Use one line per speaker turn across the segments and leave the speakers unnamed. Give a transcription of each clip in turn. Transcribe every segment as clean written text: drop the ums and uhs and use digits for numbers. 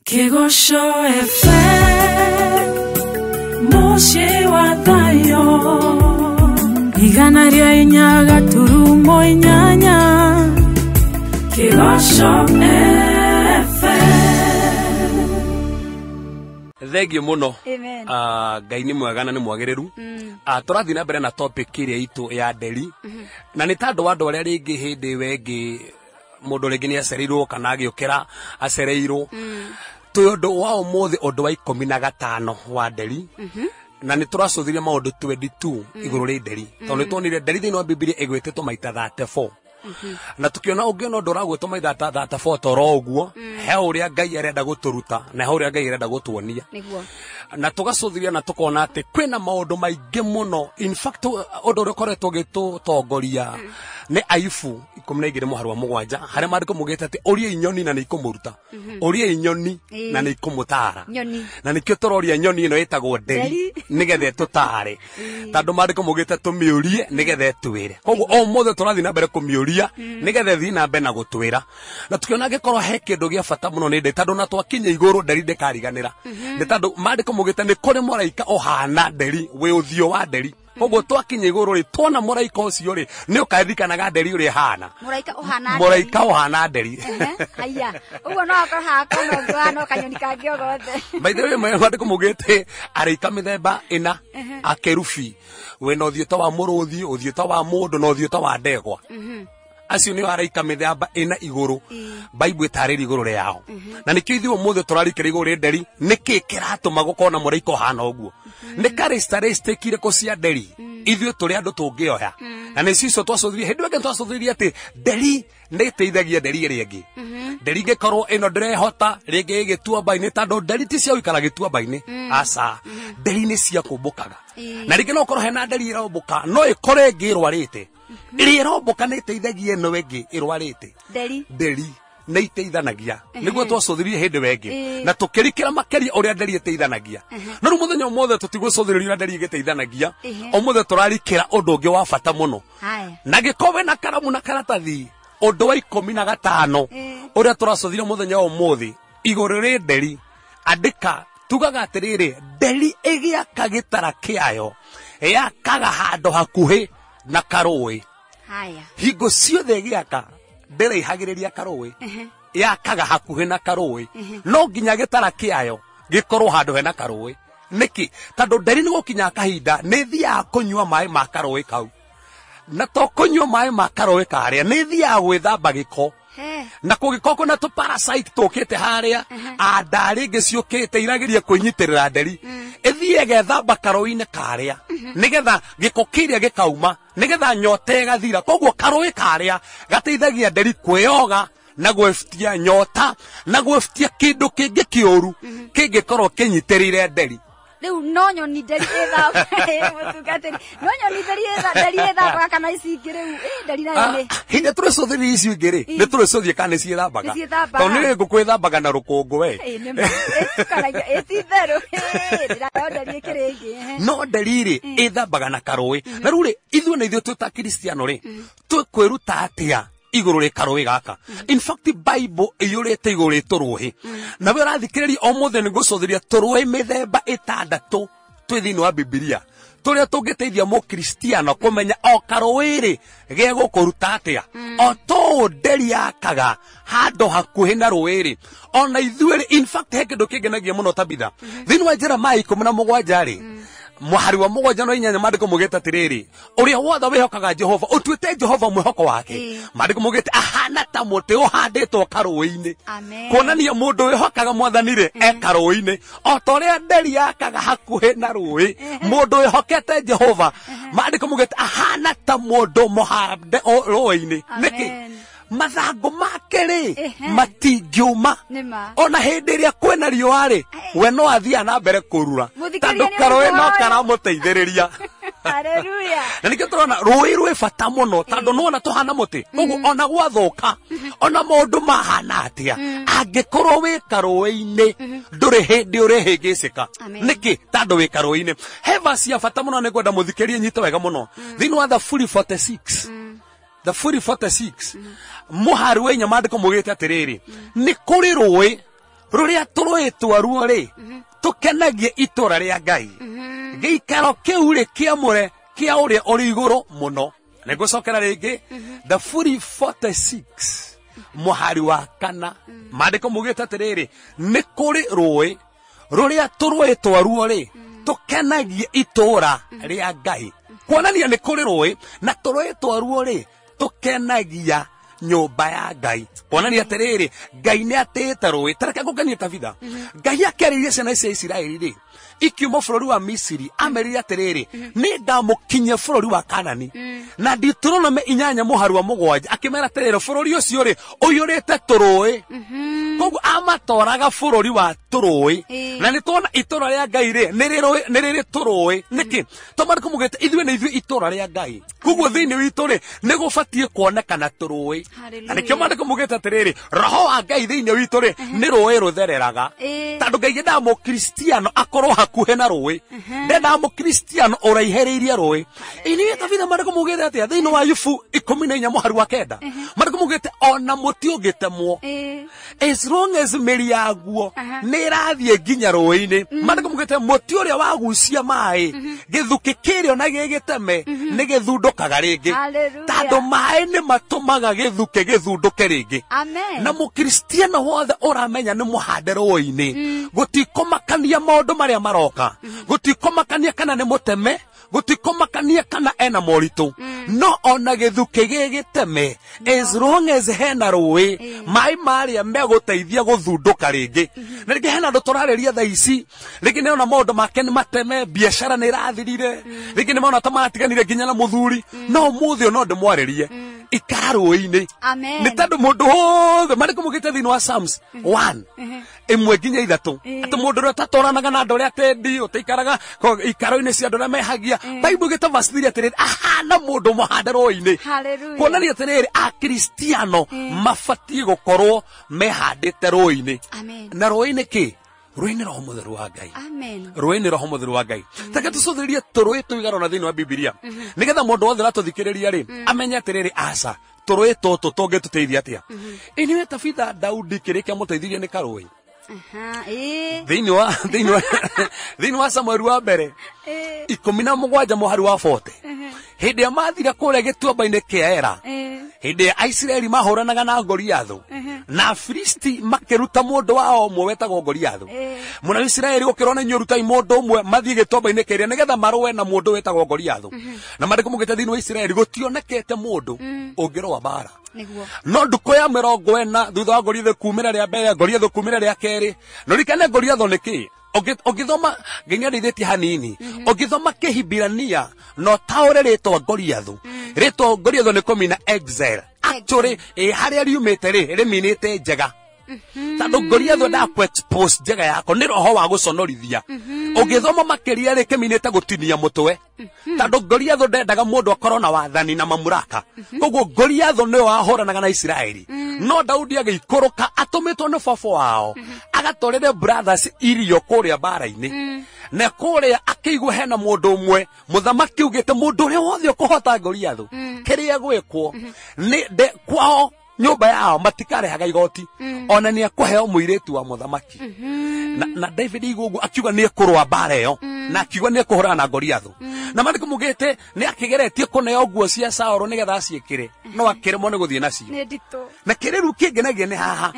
Kigosho FM Mushi wa Thayo Igana ria inya gaturumo inyanya Kigosho FM.
Thengio muno.
Amen.
Ngai ni mwega na ni mwagiriru. Turathi na mbere na topic iria itu ya nderi. Na ni tandu wa ndore ringi hindi wengi mundu ringi ni acereirwo kana agiukira acereirwo. Tuyondu wa umuthi undu wa 15 wa nderi. Na ni turacuthiria maundu 22 iguru ri nderi. Tondu tuonire nderi thiini wa Biblia igwitetwo maita 34. Na tukiona ungiona undu uragwetwo maitha 34 toro uguo he uria Ngai arenda guturuta na he uria Ngai arenda gutuonia na tugacuthiria na tukona ati kwina maundu maingi muno. In fact undu uria ukoretwo gitutongoria ni Ayubu 12:7 haria maandiko mugite ati uria inyoni na nikumuruta uria inyoni na nikumutara na nikio turoria nyoni ino itagwo nderi nigethe tutare tandu maandiko mugite tumiurie nigethe twire. Koguo o mothe turathi na mbere kumiuria nigethe thi na mbere na gutwira na tukiona gikorwo he kindu gia bata muno ni nderi tandu na twakinya iguru nderi ndikariganira ni tandu maandiko mugite ni kuri muraika ohana nderi wi uthio wa nderi. Koguo twakinya iguru ri twona muraika ucio ri ni ukathikanaga nderi uri hana muraika ohana nderi
Haya uguo no akora kono gano kanyoni kangio gothe
maithe maandiko mugite araika mithemba ina akerubi wena uthieta wa muruthi uthieta wa mundu na uthieta wa ndegwa. Acio ni araika mithemba ina iguru Bible itariri iguru riao na nikio ithuo muthe turarikira iguru ri nderi niki kiratuma gukona muraika ohana uguo ni karistaristiki ko cia nderi ithuo turi andu tungioya na ni cico twacuthiria hindi wenge twacuthiria ati nderi ni teithagia nderi iri ingi nderi ngikorwo ino ndirehota ringi igitua baini tandu nderi ti cia uikara gitua baini asa nderi ni cia kumbukaga na ringi no korwo hena nderi irombuka no ikore ngirwarite iri irombuka ni teithagia ino wengi irwarite nderi na iteithanagia niguo twacuthirie hindi wengi na tukirikira makeria uria nderi iteithanagia no ru muthenya mothe tutigũcũthĩrĩria nderi igiteithanagia o mothe turarikira undu ungi wa bata muno na gikobe na karamu na karatathi undu wa 15 uria turacuthirie muthenya o muthi iguru ri nderi andika tugaga atiriri nderi igiaka gitara kiayo yakaga handu hakuhi na karui hingo ciothe giaka ndirihagiriria karui yakaga hakuhi na karui no nginya gitara kiayo gikorwo handu hena karui niki tandu nderi ni gukinya kahinda ni thia kunyua mai ma karui kau na to kunyua mai ma karui karia ni thia gwithamba giko na kugikoko na tu parasite tukite haria andari ngiciukite iragiria kunyitirira nderi ithie gethamba karui-ini karia nigetha giko kiria gikauma nigetha nyote gathira. Koguo karui karia gateithagia nderi kwioga na gwefutia nyota na gwefutia kindu kingi kiuru kingikorwo kinyitirire nderi.
Riu no nyoni nderi ethamba mutungatiri no nyoni nderi ethamba kana ici ingĩ riu nderi nayo ni
hindi turicuthirie ici ingĩ ri ni turicuthie kana ci ethambaga tondu ni ngũkũ ethambaga na rũkũngũ we
etitheru nderi ikĩrĩngĩ
no nderi ri ethambaga na karũĩ na rĩu ri ithuĩ na ithuĩ twĩta Kristiano ri twĩkwĩruta atia iguru ri karui gaka. In fact Bible iyurite iguru ri turuhi na we rathikiriria o mothe ni gucuthiria turuhi mithemba 6 twi thiini wa Biblia turia tungiteithia mu Kristiano kumenya o karui ri ge gukuruta atia o to nderi yakaga handu hakuhi na rui ri ona ithuĩ ri. In fact he kindu kingenagia muno Tabitha thiini wa Jeremiah 17 ri muhari wa 7:8 maandiko mugite atiriri uria wothe wihokaga Jehova utuite Jehova mwihoko wake maandiko mugite ahana ta muti uhanditwo karui-ini kuonania mundu wihokaga mwathani ri karui-ini o toria nderi yakaga hakuhi na rui mundu wihokete Jehova maandiko mugite ahana ta mundu muhande rui-ini niki mathangu make ri matingiuma ona hindi iria kwena riũa ri we no athia na mbere kurura tandu karui no karamuteithĩrĩria.
Haleluya.
Na nikio turona rũĩ rwĩ bata muno tandu no ona tuhana muti koguo ona gwathuka ona maundu mahana atia angikorwo wi karũĩ-ini nduri hindi urihingicika niki tandu wi karũĩ-ini. He verse ya bata muno ni ngwenda muthikirie nyite wega muno thiini wa Thaburi 46 Thaburi 46 muhari wa inya maandiko mugite atiriri ni kuri rũĩ ruria turoitwa ruo ri tukenagie itura ria Ngai giikaro kiu ri kiamure kia uria uri iguru muno nigocokera ringi Thaburi 46 muhari wa kana maandiko mugite atiriri ni kuri rui ruria turoitwa ruo ri tukenagie itura ria Ngai kuonania ni kuri rui na turoitwa ruo ri tukenagia nyumba ya Ngai kuonania atiriri Ngai ni atete rui tareka ngukania Tabitha Ngai akeririe ciana cia Isiraeli ri ikiuma bururi wa Misiri amerire atiriri ni ngamukinyia bururi wa Kanani na Deuteronomy 8 muhari wa 7 akimera atiriri bururi ucio ri uyurite turui koguo amatoraga bururi wa turui na ni tuona itura ria Ngai ri ni riri turui niki tomariko mugite ithwe ni ithwe itura ria Ngai koguo thiini witu ri ni gubatie kuonekana turui na nikio mariko mugite atiriri roho wa Ngai thiini witu ri ni rui ruthereraga tandu Ngai nda mu Kristiano akorwo hakuhe na rui ndenda mu Kristiano uraihereirie rui ini Tabitha mariko mugite atia thiini wa Ayubu 14 muhari wa 9 mariko mugite ona muti ugitemwo as long as meri yaguo ni rathie nginya rui-ini mariko mugite muti uria wagucia mai githuki kirio na gigiteme ni githundukaga ringi tandu mai ni matumaga githuki githunduke ringi na mu Kristiano wothe uramenya ni muhande rui-ini gutikomakania maundu maria maroka gutikomakania kana ni muteme gutikomakania kana ena moritu no ona githuki gigiteme as long as hena rui mai maria meguteithia guthunduka ringi na ringi hena nduturariria tha ici ringi ni ona maundu make ni mateme biashara ni rathirire ringi ni mauna tamatiganire nginya na muthuri no muthio no ndimwaririe ikarui-ini ni tandu mundu wothe mariko mugite thiini wa Psalms 1 imwe nginya 3 ati mundu ria tatoranaga na andu ria tendi utaikaraga ikaro-ini cia andu ria mehagia Bible gita verse 3 atiriri ahana mundu muhande rui-ini kuonania atiriri Akristiano mabatie gukorwo mehandite rui-ini na rui-ini ki rui ni roho mutheru wa Ngai rui ni roho mutheru wa Ngai taka tucothirie turui tuigarona thiini wa Biblia nigetha mundu wothe ratuthikiriria ri amenye atiriri aca turui tutu tungituteithia atia ini Tabitha Daudi kirikia muteithirie ni karui thiini wa Samuel wa mbere 17 muhari wa 40 hindi ya mathira kuria gituamba-ini kia Era hindi ya Isiraeli mahuranaga na Goliathu na Filisti makiruta mundu wao mwe wetagwo Goliathu muna Isiraeli gukirona nyorutai mundu umwe mathie gituamba-ini kiria nigetha marwe na mundu wetagwo Goliathu na mariko mugite thiini wa Isiraeli gutionekete mundu ungirwa bara no nduko ya 40 thutha wa Goliathu kumira ria mbere Goliathu kumira ria keri no rikane Goliathu niki ogithoma nginya nditheti hanini ogithoma Kihibirania no taure ritwa Goliathu ni komina exile actually haria riumite riminite njega tandu Goliathu nda ku expose njega yako ni roho wa guconorithia ogithoma makiria ri kiminite gutinia mutwe tandu Goliathu ndendaga mundu akorwo na wathani na mamuraka koguo Goliathu ni wahoranaga na Isiraeli no Daudi agiikuruka atumitwo ni baba wao agatorere brothers irio kuria bara-ini na kuria akiigua hena mundu umwe muthamaki ugite mundu uri wothe ukuhota Goliathu kiria gwikwo ni kwao nyumba yao matikarehaga igoti ona ni akuheo muiritu wa muthamaki na David igugu akiuga ni kurwa bara iyo na akiuga ni kuhurana na Goliathu na mariko mugite ni akigeretie kuneo nguo cia Saũlũ nigetha aciikire no akiremwo ni guthie nacio na kiriru kingenagia ni haha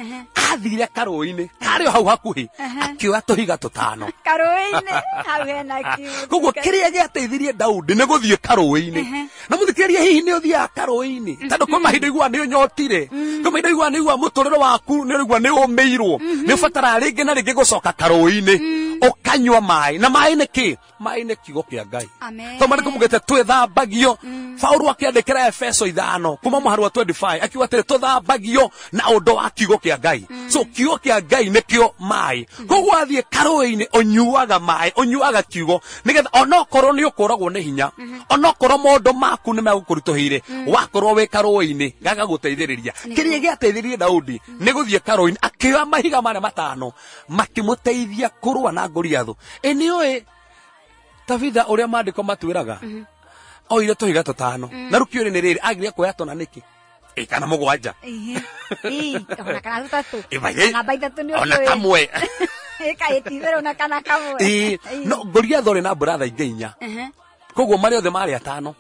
athire karui-ini kari hau hakuhi akioya tuhiga tutano
karui-ini hau hena kiugo
koguo kiria giateithirie Daudi ni guthie karui-ini na muthikiria hihi ni uthia karui-ini tandu kwa mahinda igua ni unyotire kwa mahinda igua ni igua muturiro waku ni igua ni umeirwo ni ubatara ringi na ringi gucoka karui-ini ukanywa mai na mai ni ki mai ni kiugo kia Ngai to mariko mugite twithambagio Paulo akiandikira Efeso 5 kuma muhari wa 25 akiuga atiri tuthambagio na undu wa kiugo kia Ngai so kiugo kia Ngai nikio mai koguo athie karui-ini unyuaga mai unyuaga kiugo nigetha onokorwo ni ukuragwo ni hinya onokorwo maundu maku ni megukurituhire wakorwo wi karui-ini gaga guteithiriria kiria giateithirie Daudi ni guthie karui-ini akioya mahiga maria matano makimuteithia kurwa na Goliathu enioi Tabitha uria maandiko matwiraga oire tuhiga tutano na rukio ni riri agiria kuya tona niki kana mugwanja
ona kana tutatu
kana
baitatu ni
ona kamwe
ikaitithero na kana kamwe
no Goliath ori na brother ingeinya koguo mari othe mari atano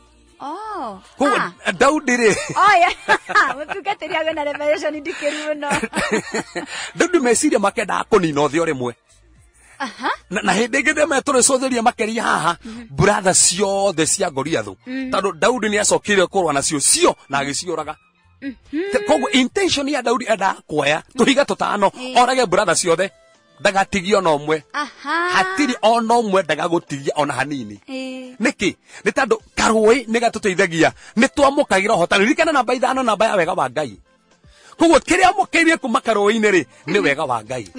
koguo Daudi ri
mutungatiri agwe na revelation ndikiru no
Daudi meciria makenda kunina othe ore mwe na hindi ngithe metore cotheria makeria haha brother ciothe cia Goliath tondu Daudi ni acokire kurwa nacio cio na agiciuraga koguo intention ya Daudi enda kuoya tuhiga tutano orage brother ciothe ndagatigio no mwe hatiri ono mwe ndagagutigia ona hanini niki ni tondu karui ni gatuteithagia ni twamukagira hotani rikana namba 5 namba ya wega wa Ngai koguo kiria mukeirie kuma karui-ini ri ni wega wa Ngai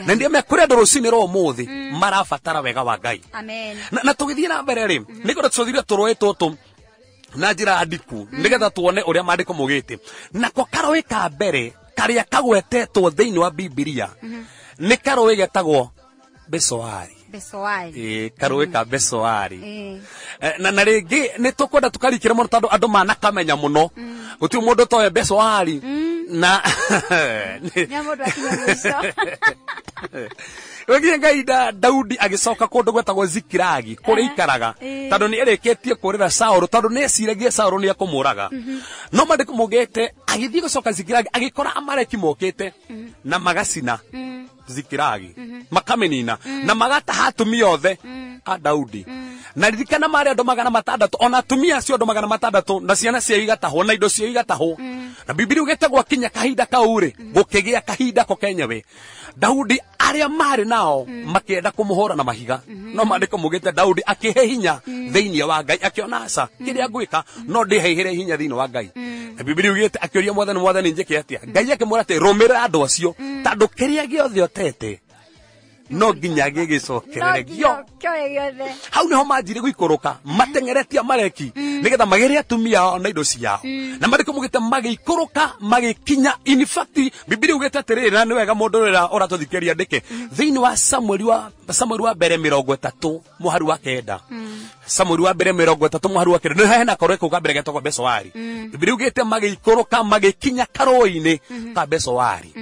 na ndio mekure ndo rucini ro muthi marabatara wega wa Ngai
amen
na tugithie na mbere ri niko tuthire turoi tutu na njira andiku nigetha tuone uria mandiko mugite nako karui ka mbere karia kagwetetwo thiini wa Biblia ni karui getagwo Besoari karui ka Besoari na ringi ni tukwenda tukarikira muno tondu andu manakamenya muno guti mundu toye Besoari na
ni mundu akinya mwico
Wegi ngaida Daudi agicoka kundu gwetagwo Zikilagi kuri ikaraga tondu ni ereketie kurira Saul tondu ni esiragia Saul ni akumuraga no mandiko mugete agithie gucoka Zikilagi agikora Amaleki mokite na magacina Zikilagi makamenina na magataha atumia othe a Daudi na ririkana mari andu 600 ona atumia acio andu 600 na ciana cia igataho na indo cia igataho na Biblia ugete gwakinya kahinda kaure gukigia kahinda ko kenyewe Daudi aria mari nao makienda kumuhura na mahiga no mandiko mugite Daudi akihe hinya thiini wa Ngai akiona aca kiria ngwika no ndihehire hinya thiini wa Ngai na Biblia ugite akioria mwathani njike atia Ngai akimwira ati rumira andu acio tondu kiria giothe otete no nginya gigicokereragio hau niho manjire guikuruka matengeretia Amaleki nigetha magere atumia na indo ciao na mandiko mugite magikuruka magikinya in fact Biblia ugite atiriri na ni wega mundu rira oratuthikiria ndike thiini wa Samuel wa mbere 30 muharu wa kenda Samuel wa mbere 30 muharu wa kenda ni hena koreko ka mbere getagwo Besoari Biblia ugite magikuruka magikinya karoi-ini ka Besoari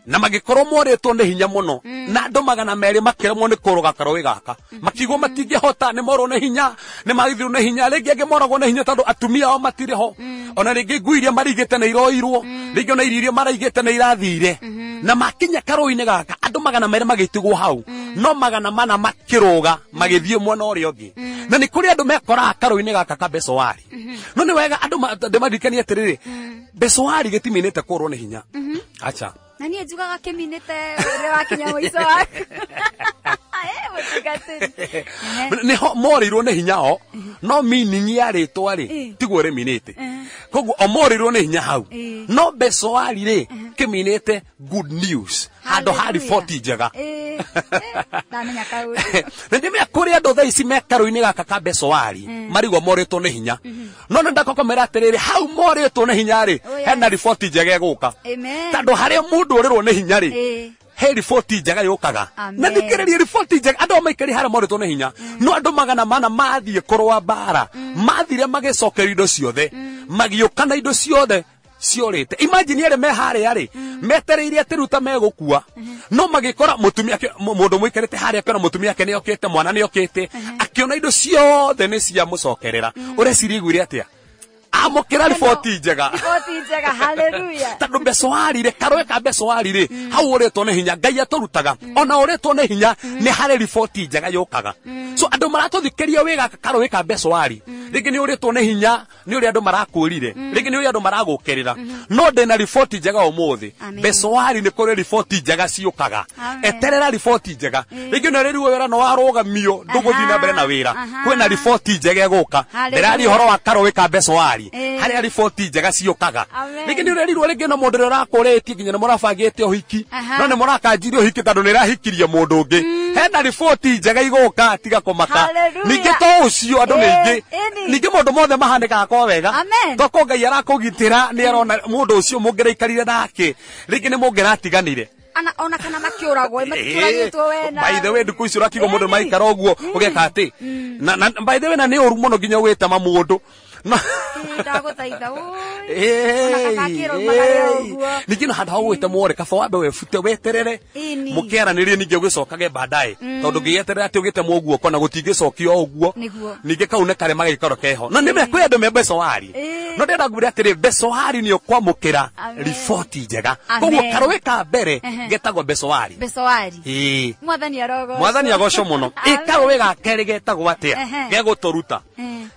na magikorwo moretwo ni hinya muno na andu 200 makiremwo ni kuruga karoi gaka makigwo matingihota ni morwo ni hinya ni magithiru ni hinya ringi angi moragwo ni hinya tondu atumia ao matiriho ona ringi ngui iria marigite na iroirwo ringi ona irio maraigite na irathire na makinya karoi-ini gaka andu 200 magitigwo hau no 400 makiruga magithie mwena uria ungi na ni kuri andu mekora karoi-ini gaka ka Besoari no ni wega andu ndemarikanie atiriri Besoari gitiminite kurwo ni hinya acha
na niĩ njugaga kĩminĩte ũrĩa wakinya mũico waku
niho morirwo nĩ hinya o no meaning ya rĩtwa rĩ tiguo rĩminĩte koguo omorirwo nĩ hinya hau no Besoari rĩ kĩminĩte good news handũ ha riboti njega
ndamenya kaũndũ
na ndĩmenya kũrĩ andũ thaa ici me karũ-inĩ gaka ka Besoari marigwo moritwo nĩ hinya no nĩndakomera atĩrĩrĩ hau moritwo nĩ hinya rĩ hena riboti njega ĩgũka tondũ harĩa mũndũ ũrĩrwo nĩ hinya rĩ he riboti njega yũkaga na thikĩrĩria riboti njega andũ maikari harĩa moritwo nĩ hinya no andũ 400 mathiĩ kũrũa mbara mathire magĩcokeria indo ciothe magĩũka na indo ciothe ciorite imagine yale me harĩa rĩ metereire atiruta megukua no magikora mutumia mundu muikarite harĩa kana mutumia yake niokete mwana niokete akiona indo ciothe ni cia mucokerera ureciriguire atia amukira riboti njega
haleluya
tondu Besoari rĩ karũĩ ka Besoari rĩ hau ũrĩtwo nĩ hinya Ngai aturutaga ona ũrĩtwo nĩ hinya nĩ harĩ riboti njega yũkaga so andũ maratũthikĩria wĩga karũĩ ka Besoari rĩngĩ nĩ ũrĩtwo nĩ hinya nĩ ũrĩa andũ marakũrire rĩngĩ nĩ ũrĩa andũ maragũkerera no ndĩna riboti njega ũmũthĩ Besoari nĩ kũrĩ riboti njega ciũkaga eterera riboti njega rĩngĩ nĩ rĩrĩo wĩra no warũgamio ndũgũthiĩ na mbere na wĩra kwĩna riboti njega ĩgũka ndĩrari ũhoro wa karũĩ ka Besoari harĩa riboti njega ciũkaga rĩngĩ nĩ ũrerirwo rĩngĩ na mũndũ ũrĩa ũrakũrĩtie nginya nĩ mũrabangĩte ũhiki no nĩ mũrakanjirie ũhiki tondũ nĩ ĩrahikirie mũndũ ũngĩ hena riboti njega igũka tiga kũmaka ningĩ to ũcio andũ ningĩ ningĩ mũndũ mothe mahanĩkaga kwa wega toko Ngai arakũgitĩra nĩ arona mũndũ ũcio mũngĩraikarire nake rĩngĩ nĩ mũngĩratiganire
ona kana makiuragwo makiuragĩtwo wena
by the way ndukũ icio rakigo mũndũ maikara ũguo ũgeka atĩ na by the way na nĩ ũru mũno nginya gwĩtama mũndũ
ndaguthaitha ona kabakiro magare uguo
ningĩ no handũ ha gũgwĩte mwore kaba wambe webute weterere
Ini.
mũkĩaranĩrie ningĩ ũgĩcokage baadaye tondũ ngĩgĩeterera atĩ ũgĩte mũguoko na gũtingĩcokio ũguo
Nĩguo.
ningĩ kau nĩ karema gĩikaro keho no nĩ kwĩ andũ me mbecoari no ndĩrenda ngwĩre atĩrĩ mbecoari nĩ ũkwamũkĩra
Amen.
riboti njega
Amen.
koguo karũĩ ka mbere getagwo mbecoari
besoari mwathani arogo
mwathani agocwo mũno karũĩ ga kerĩ getagwo atĩa
Ehe.
gegũtũruta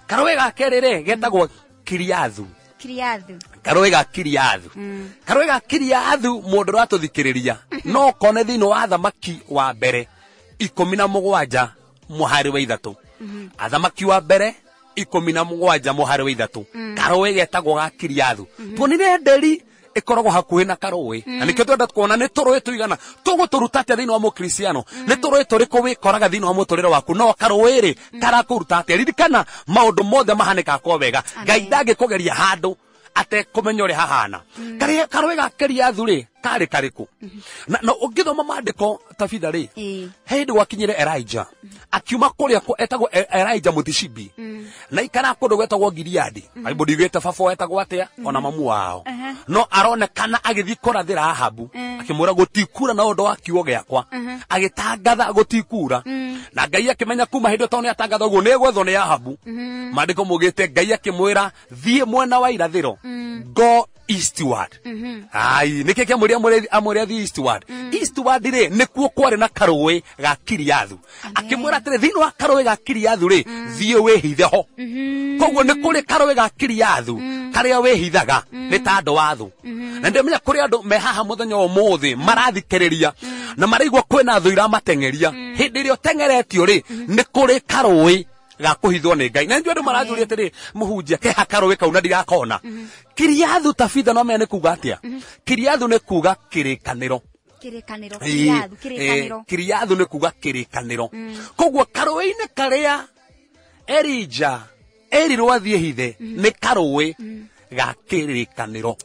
karũĩ ga kerĩ rĩ getagwo kiriathu
kriathu
karũĩ ga kiriathu karũĩ ga kiriathu mũndũ ũratũthikĩrĩria no kone thĩinĩ wa thamaki wa mbere 17 mũhari wa ithatũ athamaki wa mbere 17 mũhari wa ithatũ karũĩ getagwo ga kiriathu tuonire nderi ikoragwo hakuhĩ na karũĩ na nĩkĩo twenda kuona nĩ tũrũĩ tũigana tũgũtũruta atĩa thĩinĩ wa mũkristiano nĩ tũrũĩ tũrĩkũ wĩkoraga thĩinĩ wa mũtũrĩre waku no karũĩ rĩ karakũruta atĩa ririkana maũndũ mothe mahanĩkaga kwa wega Ngai ndangĩkũgeria handũ atekũmenya ũrĩa hahana karũĩ ga kiriathu rĩ karĩ karĩkũ na ũngĩthoma maandĩko tabitha rĩ hĩndĩ gwakinyire Elijah akiuma kũrĩa etagwo Elijah Mutishibi na ikara kũndũ gwetagwo Gileadi Bible igĩte baba wetagwo atĩa ona mamu wao no aronekana agĩthiĩ kũrathĩra Ahabu akĩmwĩra gũtikura na ũndũ wa kiugo gĩakwa agĩtangatha gũtikura na Ngai akĩmenya kuma hĩndĩ tondũ nĩ atangatha ũguo nĩ gwethwo nĩ Ahabu maandĩko mugĩte Ngai akĩmwĩra thiĩ mwena wa irathĩro go eastward ai nĩkĩ kĩamwĩria amwĩria thiĩ eastward eastward rĩ nĩkuo kwarĩ na karũĩ ga kiriathu akĩmwĩra atĩrĩ thĩinĩ wa karũĩ ga kiriathu rĩ thiĩ wĩhithe ho koguo nĩ kũrĩ karũĩ ga kiriathu karĩa wĩhithaga nĩ ta andũ a thũ na ndĩmenya kũrĩ andũ me haha mũthenya ũmũthĩ marathikĩrĩria na maraigua kwĩna thũ iramateng'eria hĩndĩ ĩrĩa ũteng'eretio rĩ nĩ kũrĩ karũĩ ga kuhithwo nĩ Ngai na njũ andũ maranjũria atĩrĩ mũhunjia keha karũĩ kau na ndigakona kiriathu tabitha no mene kuga atĩa kiriathu nĩ kuga kĩrĩkanĩro kiriathu nĩ kuga kĩrĩkanĩro koguo karũĩ-inĩ karĩa Elijah erirwo athiĩ hithe nĩ karũĩ ga kĩrĩkanĩro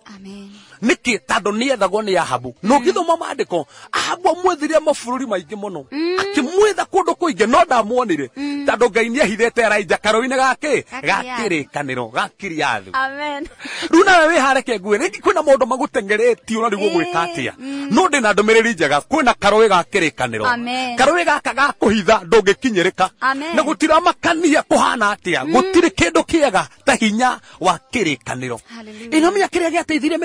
nĩkĩ tondũ nĩethagwo nĩ Ahabu no ngĩthoma maandĩko Ahabu amwethirie mabũrũri maingĩ mũno akĩmwetha kũndũ kũingĩ no ndamuonire tondũ Ngai nĩahithĩte Elijah karũĩ-inĩ gake ga kĩrĩkanĩro ga kiriathu rĩu nawe wĩhareke nguĩ rĩngĩ kwĩna maũndũ magũteng'eretio na nĩguo gwĩka atĩa no ndĩna ndũmĩrĩri njega kwĩna karũĩ ga kĩrĩkanĩro karũĩ gaka ga kũhitha ndũngĩkinyĩrĩka na gũtiramakania kũhana atĩa gũtirĩ kĩndũ kĩega ta hinya wa kĩrĩkanĩro ĩno menya kĩrĩa gĩateithirie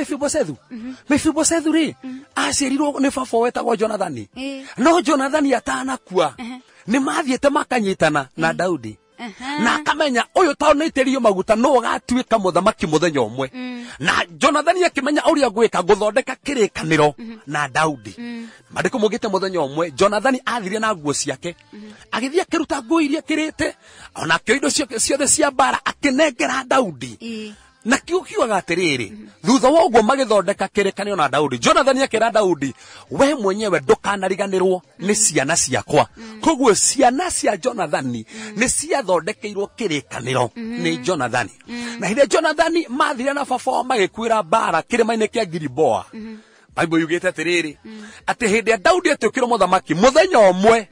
Mephibosethu rĩ aciarirwo nĩ baba wetagwo Jonathani no Jonathani atanakua nĩ mathiĩte makanyitana na Daudi na akamenya ũyũ tao nĩitĩrio maguta no gatuĩka mũthamaki mũthenya ũmwe na Jonathani akĩmenya ũrĩa gwĩka gũthondeka kĩrĩkanĩro na Daudi maandĩko mugĩte mũthenya ũmwe Jonathani athirie na nguo ciake agĩthiĩ akĩruta nguo iria kĩrĩte ona akĩoya indo ciothe cia mbara akĩnengera Daudi na kiugaga atĩrĩrĩ thutha wa ũguo magĩthondeka kĩrĩkanĩro na Daudi Jonathani akĩra Daudi we mwenyewe ndũkanariganĩrwo nĩ ciana ciakwa koguo ciana cia Jonathani nĩ ciathondekeirwo kĩrĩkanĩro nĩ Jonathani na hĩndĩ Jonathani mathire na baba wao magĩkuĩra mbara kĩrĩma-inĩ kĩa Giliboa Bible yugĩte atĩrĩrĩ atĩ hĩndĩ ya Daudi atuĩkire mũthamaki mũthenya ũmwe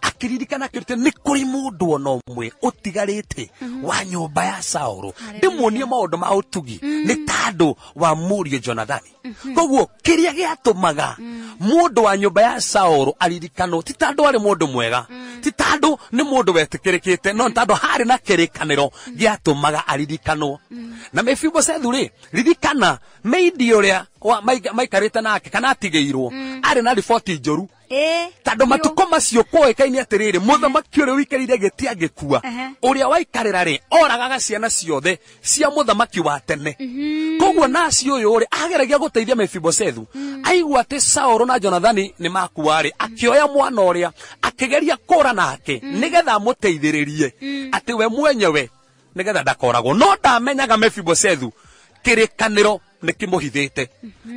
akiririkana kĩrĩte nĩ kũrĩ mũndũ ona ũmwe ũtigarĩte wa nyũmba ya Saũlũ ndĩmuonie maũndũ ma ũtugi nĩ tandũ wa mũriũ Jonathani koguo kĩrĩa gĩatũmaga mũndũ wa nyũmba ya Saũlũ aririkanwo ti tandũ arĩ mũndũ mwega ti tandũ nĩ mũndũ wetĩkĩrĩkĩte no tandũ harĩ na kĩrĩkanĩro gĩatũmaga aririkanwo na Mephibosethu rĩ ririkana meidi ũrĩa maikarĩte nake kana atigĩirwo arĩ na riboti njũru tandũ matukũ macio kũĩkaine atĩrĩrĩ mũthamaki ũrĩa wĩikarĩire gĩtĩ agĩkua ũrĩa waikarĩra rĩ oragaga ciana ciothe cia mũthamaki wa tene koguo nacio ũyũ rĩ ageragia gũteithia Mephibosethu aigua atĩ Saũlũ na Jonathani nĩ makua rĩ akĩoya mwana ũrĩa akĩgeria kũra nake nĩgetha amũteithĩrĩrie atĩ we mwenyewe nĩgetha ndakoragwo no ndamenyaga Mephibosethu kĩrĩkanĩro nĩkĩmũhithĩte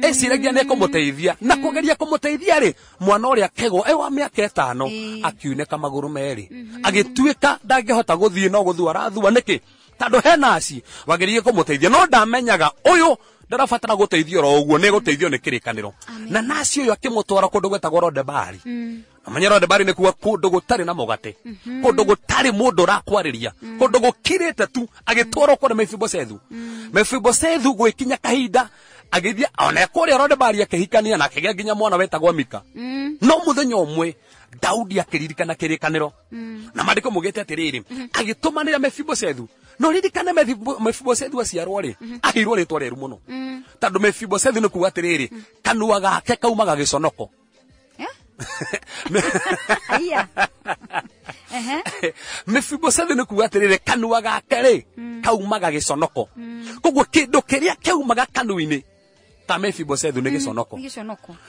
eciragia nĩkũmũteithia na kũgeria kũmũteithia rĩ mwana ũrĩa kegwo wa mĩaka 5 akiunĩka magũrũ merĩ agĩtuĩka ndangĩhota gũthiĩ no gũthua arathua nĩkĩ tandũ henaci wagerie kũmũteithia no ndamenyaga ũyũ ndarabatara guteithio ro uguo ne guteithio ni kirikaniro na nacio yo akimutwara kundu gwetagwo Rodebari amanya Rodebari ni kuwa kundu gutari na mugate kundu gutari mundu rakwariria kundu gukirite tu agitwara kwa Mefibosethu Mefibosethu gwikinya kahinda agithia ona kuria Rodebari akihikania na akigia nginya mwana wetagwo Mika no muthenya umwe Daudi akiririkana kirikaniro na mandiko mugete atiriri agitumanira Mefibosethu no ririkane Mefibosethu aciarwo ri ahirwo ritwa riru muno tondu Mefibosethu ni kuga atiriri kanua gake kaumaga giconoko
Aya.
Mefibosethu ni kuga atiriri kanua gake ri kaumaga giconoko koguo kindu kiria kaumaga kanuini ta Mefibosethu ni giconoko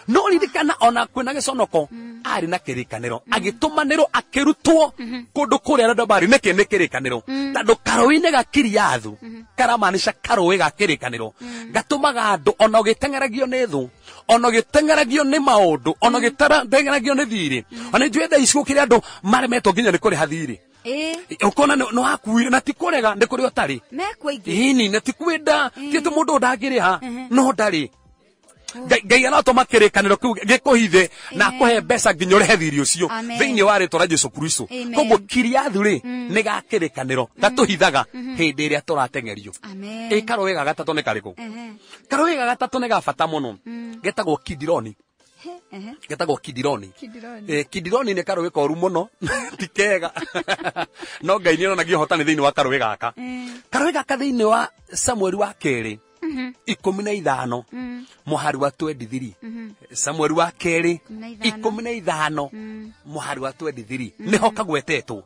no ririkana ona kwina giconoko ari na kirikaniro agitumaniro akirutwo kundu kuria Rodebari niki ni kirikaniro tondu karoine ga Kiriathu karamanisha karowe ga kirikaniro gatumaga andu ona gitengeragio ni thu ona gitengeragio ni maundu ona gitengeragio ni thiri ona njwetha icio kiri andu maremetwo nginya ni kuri hathiri ukona no akuire na tikurega ndi kuri otari ini na tikwenda titu mundu ndangiriha no ndari Ngai aratuma kirikaniro kiu gikuhithe na akuhe mbeca nginya urehe thiri ucio thiini wa ritwa Jesu Kristo koguo Kiriathu ri ni ga kirikaniro gatuhithaga hindi iria turatengerio karowe ga gatatu ni kariku karowe ga gatatu ni ga bata muno getagwo Kidironi getagwo Kidironi Kidironi ni karowe koru muno tikega no Ngai ni onagio hotani thiini wa karowe gaka thiini wa Samueli wa keri 15 muhari wa 23 Samueli wa keri 15 muhari wa 23 niho kagwetetwo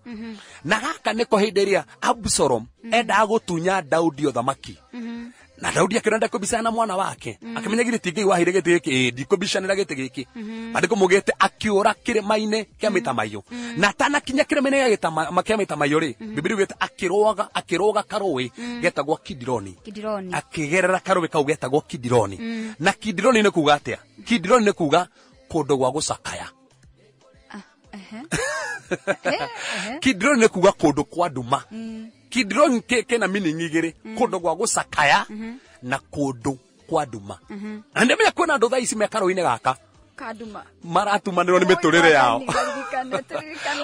na gaka niko hindi iria Absalom enda gutunya Daudi othamaki na Daudi akirenda kubisana mwana wake akimenya gire tigi wahire gite giki ndikubishanira gite giki andiko mugete akiura kirima-ine kia mitamayo na tana kinya kirima-ine ya gitama kia mitamayo ri Biblia gete akiroga karowe getagwo Kidironi akigerera karowe kau getagwo Kidironi na Kidironi ni kuga atia Kidironi ni kuga kundu gwa gucakaya Kidironi ni kuga kundu kwa nduma Kidironi kena meaning igiri kundu gwa gucakaya na kundu kwa nduma andemenya kwena ndu thaa ici mekaroine gaka kaduma maratumanirwo ni miturire yao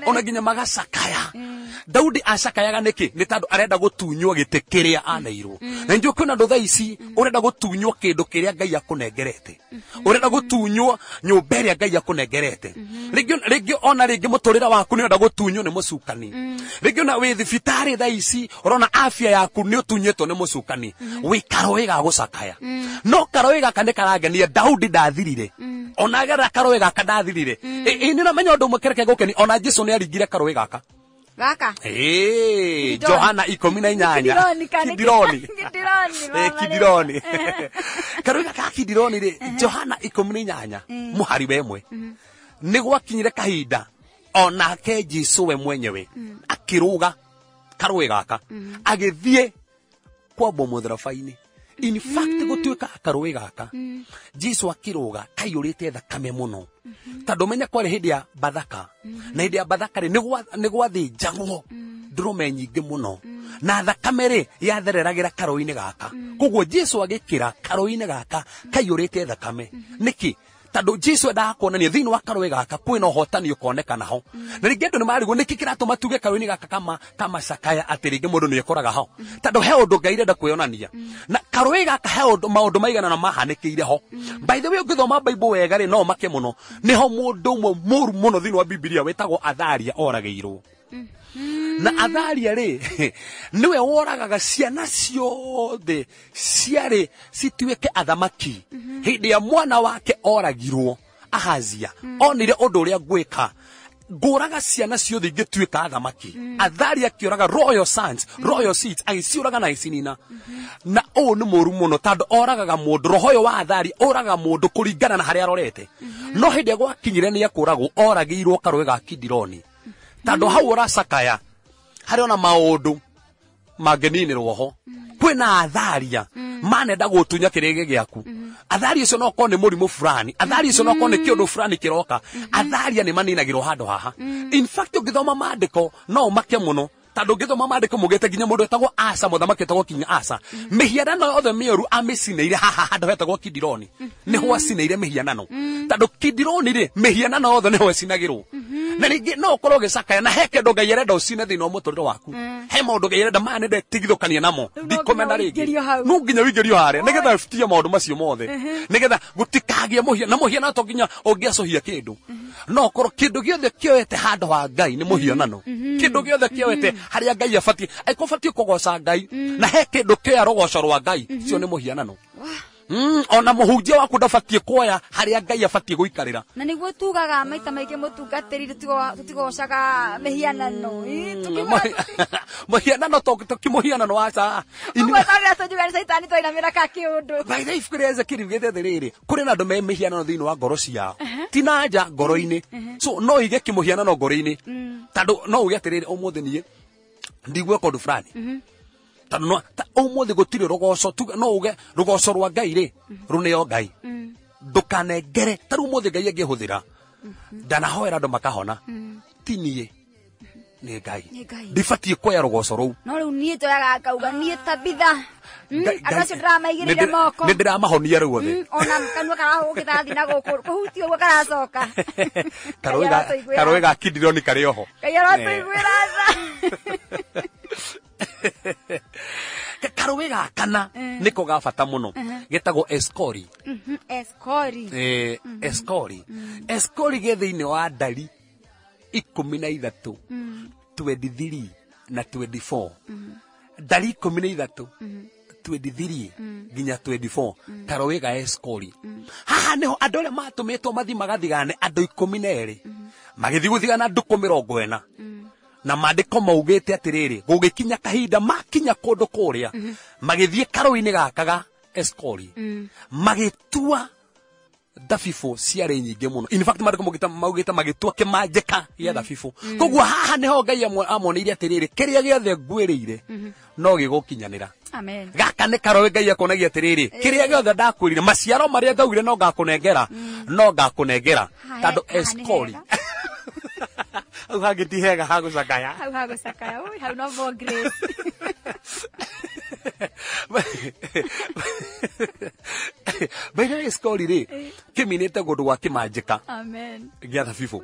ona ginya magacakaya Daudi acakayaga niki ni tondu arenda gutunywo gite kiria anairwo na ndio kwena ndu thaa ici urenda gutunywo kindu kiria Ngai akunengerete urenda gutunywo nyumba iria Ngai akunengerete rĩngĩ ona rĩngĩ muturira waku ni urenda gutunywo ni mucukani rĩngĩ ona wi thibitari thaa ici urona afya yaku ni utunyetwo ni mucukani wi karowe ga gucakaya no karowe gaka ni karangenia Daudi ndathirire ona gera karowe gaka ndathirire ni namenya undu mukereke gukeni ona Jesu ni aringire karowe gaka Johana 18 Kidironi karowe gaka Kidironi ri Johana 18 muhari wemwe ni gwakinyire kahinda onake Jesu we mwenyewe akiruga karowe gaka agithie kwa bomotherafaini in fact gutuika karowe gaka Jesu akiruga kaiyurite thakame muno tondu menya kwari hindi ya bathaka na hindi ya bathaka ri ni gwathinjagwo ndurume nyingi muno na thakame ri yathereragira karowe-ini gaka koguo Jesu agikira karowe-ini gaka kaiyurite thakame niki tondu Jesu enda kuonania thiini wa karowe gaka kwina uhotani ukonekana ho na ringi andu ni marigwo niki kiratuma tuge karowe-ini gaka kama sakaya ati ringi mundu ni ekoraga ho tondu he undu Ngai irenda kwionania na karowe gaka he undu maundu maigana na mahanikiire ho by the way ungithoma Bible wega ri no make muno niho mundu umwe muru muno thiini wa Biblia wetagwo Athalia orageirwo na Athalia ri niwe woragaga ciana ciothe ciari cituike athamaki hindi ya mwana wake oragirwo Ahazia onire undu uria gwika nguraga ciana ciothe ingituika athamaki Athalia kioraga royal sons royal seeds agiciuraga na icinina na ni muru muno tondu oragaga mundu roho yo wa Athalia oraga mundu kuringana na haria arorete no hindi ya gwakinyire ni akuragwo oragirwo karowe ga Kidironi tondu hau uracakaya hari ona maundu mangeninirwo ho kwina Athalia manenda gutunya kirege giaku Athalia icio no ko ni murimu fulani Athalia icio no ko ni kiundu fulani kiroka Athalia ni maninagirwo handu haha in fact ungithoma maandiko no make muno tandå ngä thoma mandä ko må gä te nginya må ndå etagwo Asa må thamaki etagwo kinya Asa mä hianano yothe mä oru amä cinä ire haha handå hetagwo Kidironi nä ho acinä ire mä hianano tandå Kidironi rä mä hianano yothe nä ho äcinagä rwo na rĩngĩ no ũkorwo ũgĩcakaya na he kĩndũ Ngai arenda ũcine thĩinĩ wa mũtũrĩre waku he maũndũ Ngai arenda maya nĩndetigithũkania namo ndikomenda rĩngĩ no nginya wĩingĩrio harĩa nĩgetha ũbitie maũndũ macio mothe nĩgetha gũtikagĩe mũhiano na mũhiano to nginya ũngĩacũhia kĩndũ no korwo kĩndũ gĩothe kĩoete handũ ha Ngai nĩ mũhianano kĩndũ gĩothe kĩoete harĩa Ngai abatie aikũbatie kũgoca Ngai na he kĩndũ kĩoya rũgoco rwa Ngai cio nĩ mũhianano ona mũhunjia waku ndabatie kuoya harĩa Ngai abatie gũikarĩra
na nĩguo tugaga maita maingĩ mũtungatĩri tutigocaga mĩhianano
mũhianano tũkĩmũhianano waca
ũgwetagĩra caitani twainamĩra ka kĩũndũ
baitha ibuku rĩa Ezekieli gĩte rĩrĩ kũrĩ na andũ me mĩhianano thĩinĩ wa ngoro ciao ti na nja ngoro-inĩ so no ige kĩmũhianano ngoro-inĩ tondũ no uge atĩrĩrĩ ũmũthĩ niĩ ndigwe kũndũ fulani tano ũmũthĩ gũtirĩ rũgoco no uge rũgoco rwa Ngai rĩ rũneo Ngai ndũkanengere ta rĩu ũmũthĩ Ngai angĩhũthĩra ndanahoera andũ makahona ti niĩ nĩ Ngai ndibatie kuoya rũgoco rũu
no rĩu niĩ njoyaga ngauga niĩ tabitha andũ acio ndĩramaigĩrĩire moko
nĩ ndĩramahonia rĩu othe
ona kanua karagũgĩthathi na gũkũ kũhuti ũguo karacoka
karũĩ ga Kidironi karĩ oho
Ngai aratũiguĩra tha
karũĩ gakana nĩko ga bata mũno getagwo Eskori Eskori ge thĩinĩ wa Ndari 13 23 na 24 Ndari 13 23 nginya 24 karũĩ ga Eskori haha nĩho andũ arĩa matũmĩtwo mathi magathigane andũ 12 magĩthi gũthigana andũ 40 na mandĩko maugĩte atĩrĩrĩ gũgĩkinya kahinda makinya kũndũ kũrĩa magĩthiĩ karũĩ-inĩ gaka ga Eskori magĩtua thabibũ ciarĩ nyingĩ mũno in fact mandĩko maugĩte magĩtua kĩmanjĩka gĩa thabibũ koguo haha nĩho Ngai amoneire atĩrĩrĩ kĩrĩa gĩothe ngwĩrĩire no gĩgũkinyanĩra gaka nĩ karũĩ Ngai akonagia atĩrĩrĩ kĩrĩa gĩothe ndakwĩrire maciaro marĩa ngaugire no ngakũnengera tondũ Eskori hau hangĩ ti hega ha gũcakaya
hau no more grace
baina Eskori rĩ kĩminĩte kũndũ gwa kĩmanjĩka gĩa thabibũ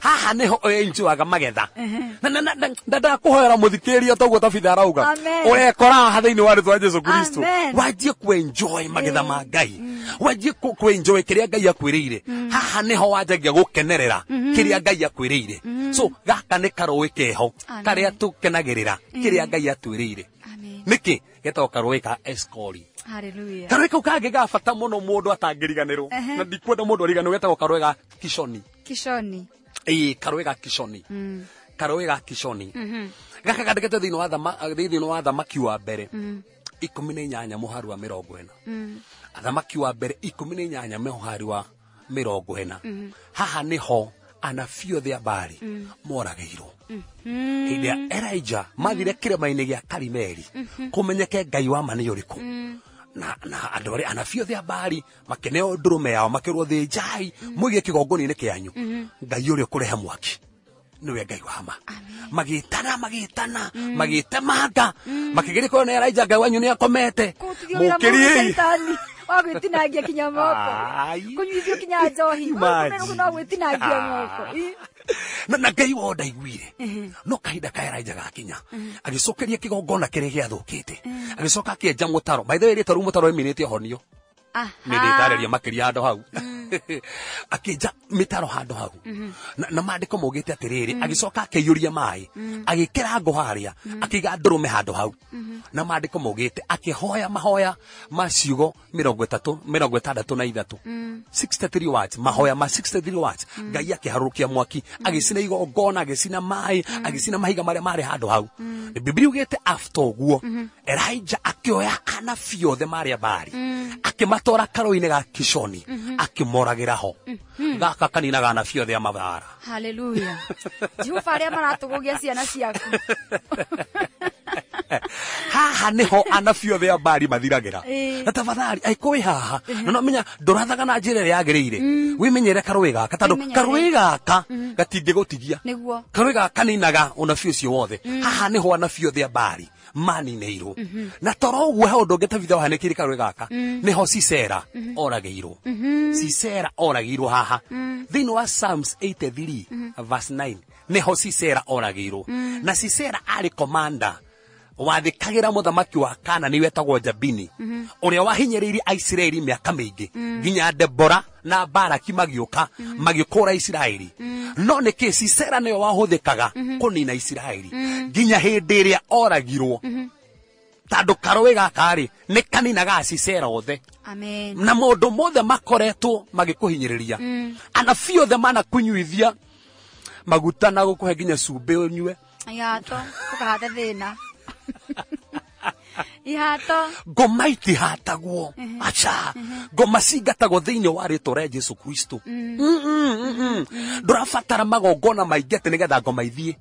haha nĩho enjoyaga magetha na ndakũhoera mũthikĩrĩria toguo tabitha arauga ũrekora haha thĩinĩ wa rĩtwa Jesũ Kristo wanjie kwenjoy magetha ma Ngai wanjie kwenjoy kĩrĩa Ngai akwĩrĩire haha nĩho wanjagia gũkenerera kĩrĩa Ngai akwĩrĩire so gaka nĩ karũĩ keho karĩa tũkenagĩrĩra kĩrĩa Ngai atwĩrĩire nĩkĩ getagwo karũĩ ka Eskori karũĩ kau kangĩ ga bata mũno mũndũ atangĩriganĩrwo na ndikwenda mũndũ ariganĩrwo getagwo karũĩ ga Kishoni karũĩ ga Kishoni gaka gandĩkĩtwo thĩinĩ wa Thamaki wa mbere 18 mũhari wa 40 Thamaki wa mbere 18 mũhari wa 40 haha nĩho anabii othe a Baali moragĩirwo hĩndĩ ya Elijah mathire kĩrĩma-inĩ gĩa Karimeli kũmenyeke Ngai wa ma nĩ ũrĩkũ na andũ arĩa anabii othe a Baali makĩneo ndũrũme yao makĩrwo thĩnjai mũige kĩgongona-inĩ kĩanyu Ngai ũrĩa ũkũrehe mwaki nĩwe Ngai wa ma magĩtemanga makĩgeria kwĩrwo nĩ Elijah Ngai wanyu nĩ akomete mũkĩriei wagwĩtinangia kinya moko kũnyuithio kinya njohi no gwĩtinangia moko na Ngai wao ndaiguire no kahinda ka Elijah gakinya agĩcokeria kĩgongona kĩrĩa gĩathũkĩte agĩcoka akĩenja mũtaro by the way rĩtwa rĩu mũtaro ĩminĩte honio nĩ ndĩtarĩria makĩria handũ hau akĩenja mĩtaro handũ hau na mandĩko maugĩte atĩrĩrĩ agĩcoka akĩiyũria maĩ agĩkĩra ngũ harĩa akĩiga ndũrũme handũ hau na mandĩko maugĩte akĩhoya mahoya ma ciugo 63 63 words mahoya ma 63 words Ngai akĩharũrũkia mwaki agĩcina igongona agĩcina maĩ agĩcina mahiga marĩa marĩ handũ hau Biblia ugĩte after ũguo Elijah akĩoya anabii othe marĩa Baali akĩmatwara karũĩ-inĩ ga Kishoni akĩmoragĩra ho gaka kanina ga anabii othe a mabara
haleluya Jehova arĩa maratũgũgia ciana ciaku
haha niho anabi othe a Mbari mathiragira
Eh.
na tafadhali aikoi haha no menya ndorathaga na njira ĩrĩa yagĩrĩire wimenyere karũĩ gaka tondũ
Wĩmenyere.
karũĩ gaka gatingĩgũtigia
Nĩguo.
karũĩ gaka ninaga ũnabi ũcio wothe haha niho anabi othe a Mbari maninĩirwo na toro ũguo he ũndũ ũngĩ tabitha wahanĩkĩire karũĩ gaka niho Sisera oragĩirwo Sisera oragĩirwo haha thĩinĩ wa Psalms 83 verse 9 niho Sisera oragĩirwo na Sisera arĩ commander wathikagira muthamaki wa Kanani wetagwo Jabini uria wahinyĩrĩirie Aisiraeli miaka mĩingĩ nginya Debora na Baraki magĩũka magĩkũra Isiraeli no nĩkĩ Sisera nĩwe wahũthĩkaga kũnina Isiraeli nginya hĩndĩ ĩrĩa oragirwo tondũ karũĩ gaka-rĩ nĩ kaninaga Sisera othe
Amen.
na maũndũ mothe makoretwo magĩkũhinyĩrĩria anabi othe manakũnyuithia maguta na gũkũhe nginya cumbĩ ũnyue
Ihato. Tukahate thĩna. Ihato.
ngoma itihatagwo acha ngoma cingatagwo thĩinĩ wa rĩtwa rĩa Jesu Kristo ndũrabatara magongona maingĩ atĩ nĩgetha ngoma ithiĩ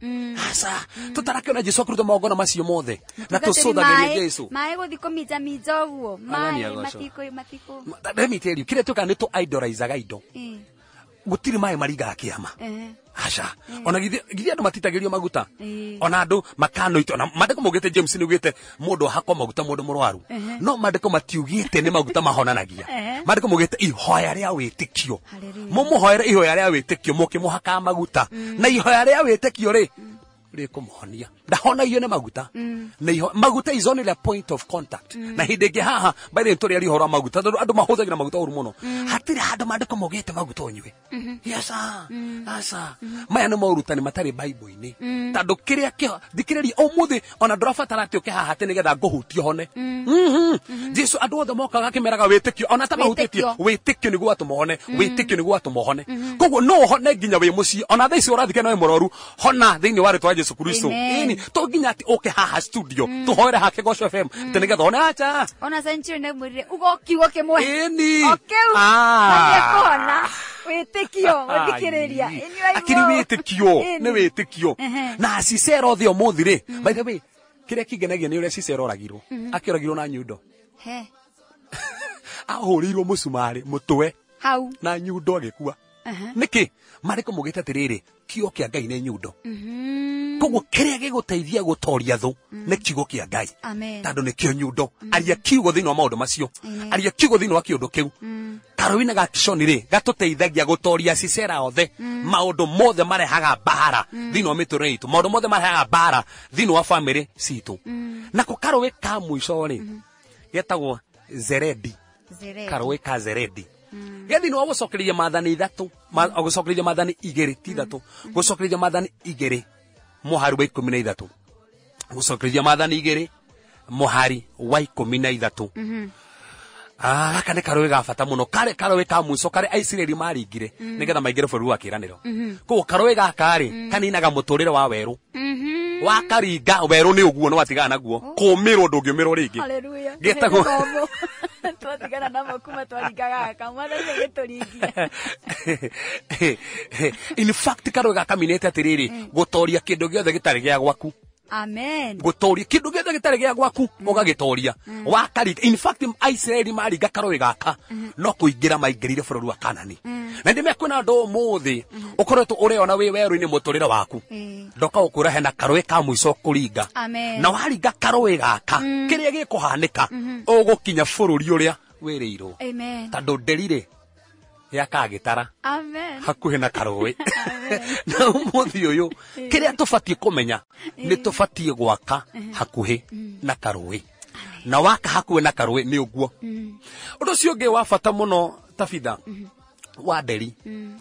aca tũtarakĩona Jesu akĩruta magongona macio mothe na tũcũthagĩrie Jesu
Maĩ gũthi kũminjaminja ũguo.
Agani
Maĩ
agoco.
matikũ.
let me tell you kĩrĩa twĩkaga nĩ tũ-idolizaga indo
Eh.
gũtirĩ maĩ maringaga kĩama
Eh.
aca ona githĩ andũ matitagĩrio maguta
Eh.
ona andũ makanoitwo na mandĩko maugĩte James nĩugĩte mũndũ ahakwo maguta mũndũ mũrwaru no mandĩko matiugĩte nĩ maguta mahonanagia mandĩko maugĩte ihoya rĩa wĩtĩkio
Hallelujah.
mũmũhoere ihoya rĩa wĩtĩkio mũkĩmũhakaga maguta na ihoya rĩa wĩtĩkio rĩ rĩkũmũhonia ndahonagio nĩ maguta na maguta is only a point of contact na hĩndĩ ĩngĩ haha baithe nĩtũrĩaria ũhoro wa maguta tondũ andũ mahũthagĩra maguta ũru mũno hatirĩ handũ mandĩko maugĩte maguta ũnyue yesa asa maya nĩ maũrutani matarĩ Bible-inĩ tondũ kĩrĩa thikĩrĩria ũmũthĩ ona ndũrabatara atĩ ũke haha atĩ nĩgetha ngũhutie hone Jesu andũ othe mokaga akĩmeraga wĩtĩkio ona ta mahutĩtie wĩtĩkio nĩguo atũmũhone wĩtĩkio nĩguo atũmũhone koguo no ũhone nginya wĩ mũciĩ ona thaa ici ũrathike na wĩ mũrwaru hona thĩinĩ wa rĩtwa rĩa Jesu Kristo
Amen.
to nginya atĩ ũke haha studio tũhoere ha Kĩgoco FM atĩ nĩgetha one acha
Ona Century nĩ mwĩrire ugokiugo kĩmwe.
ĩni
Okeu. Nĩekũhona. Wĩtĩkio. Wĩthikĩrĩria.
akiri wĩtĩkio nĩ wĩtĩkio na Sisera othe ũmũthĩ rĩ by the way kĩrĩa kĩngenagia nĩ ũrĩa Sisera oragirwo akĩoragirwo na nyundo
He.
ahũrĩirwo mũcumarĩ mũtwe
Hau.
na nyundo agĩkua nĩkĩ marĩko mugĩte atĩrĩrĩ kĩo kĩa Ngai nĩ nyundo koguo kĩrĩa gĩgũteithia gũtoria thũ nĩ kiugo kĩa Ngai
Amen.
tondũ nĩkĩo nyundo aria kiugo thĩinĩ wa maũndũ macio aria kiugo thĩinĩ wa kĩũndũ kĩu karũĩ na gakishoni rĩ gatũteithagia gũtoria Sisera othe maũndũ mothe marehaga mbara thĩinĩ wa mĩtũrĩre itũ maũndũ mothe marehaga mbara thĩinĩ wa bamĩrĩ citũ nako karũĩ ka mũico rĩ getagwo Zeredi karũĩ ka Zeredi thĩinĩ wa gũcokereria maathani ithatũ gũcokereria maathani igĩrĩ ti ithatũ gũcokereria maathani igĩrĩ mũhari wa 13 gũcokereria maathani igĩrĩ mũhari wa 13 gaka nĩ karũĩ ga bata mũno karũĩ ka mũico karĩa Aisiraeli maringire nĩgetha maingĩre bũrũri wa kĩĩranĩro koguo karũĩ gaka rĩ kaninaga mũtũrĩre wa werũ wakaringa werũ nĩ ũguo no watigana naguo kũũmĩrwo ndũngĩũmĩrwo rĩngĩ
Hallelujah.
Gĩtagwo-
Twatigana namo kuma twaringaga gaka. Mwathani agĩtũringia.
in fact karũĩ gaka minĩte atĩrĩrĩ gũtoria kĩndũ gĩothe gĩtarĩ gĩa gwaku
Amen.
gũtoria kĩndũ gĩothe gĩtarĩ gĩa gwaku ũgagĩtoria wakaringa in fact Aisiraeli maringa karũĩ gaka no kũingĩra maingĩrire bũrũri wa Kanani na ndĩmenya kwĩna andũ ũmũthĩ ũkoretwo ũreona wĩ werũ-inĩ mũtũrĩre waku ndoka gũkwĩra hena karũĩ ka mũico kũringa
Amen.
na waringa karũĩ gaka kĩrĩa gĩkũhanĩka ũgũkinya bũrũri ũrĩa wĩrĩirwo
Amen.
tondũ nderirĩ yakagĩtara
Amen.
hakuhĩ na karũĩ na ũmũthĩ ũyũ kĩrĩa tũbatiĩ kũmenya nĩ tũbatiĩ gwaka hakuhĩ na karũĩ na waka hakuhĩ na karũĩ nĩ ũguo ũndũ ũcio ũngĩ wa bata mũno Tabitha wa nderi